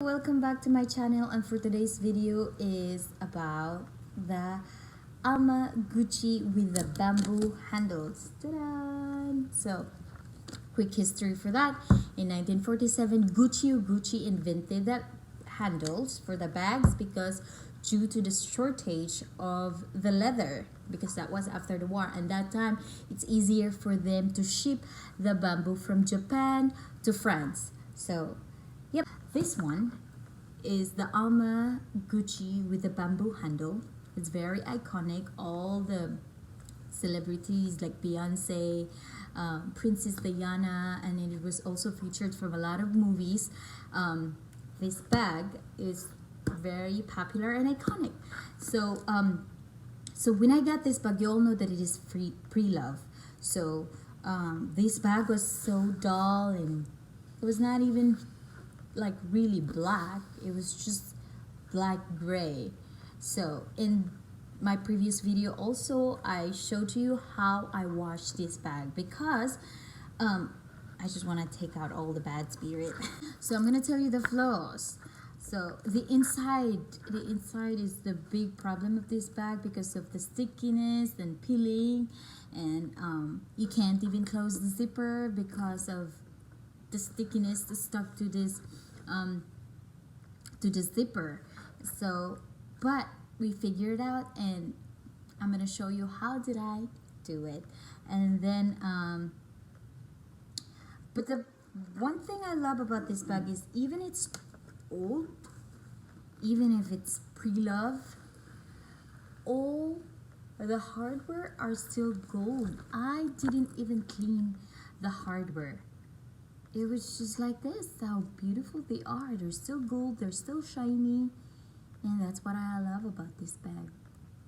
Welcome back to my channel, and for today's video is about the Alma Gucci with the bamboo handles. Ta-da! So, quick history for that. In 1947, Gucci invented the handles for the bags because due to the shortage of the leather, because that was after the war, and that time it's easier for them to ship the bamboo from Japan to France. So yep, this one is the Alma Gucci with the bamboo handle. It's very iconic. All the celebrities like Beyonce, Princess Diana, and it was also featured from a lot of movies. This bag is very popular and iconic. So when I got this bag, you all know that it is pre-love. So this bag was so dull, and it was not even like really black. It was just black gray. So in my previous video also, I showed you how I washed this bag because I just want to take out all the bad spirit. So I'm gonna tell you the flaws. So the inside is the big problem of this bag because of the stickiness and peeling, and you can't even close the zipper because of the stickiness that's stuck to this to the zipper. So but we figured out, and I'm gonna show you how did I do it. And then but the one thing I love about this bag is even it's old, even if it's pre-love, all the hardware are still gold. I didn't even clean the hardware. It was just like this, how beautiful they are. They're still gold, they're still shiny, and that's what I love about this bag.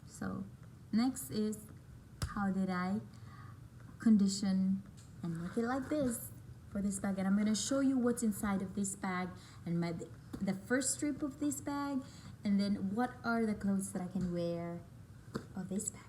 So next is how did I condition and make it like this for this bag. And I'm going to show you what's inside of this bag and the first strip of this bag, and then what are the clothes that I can wear of this bag.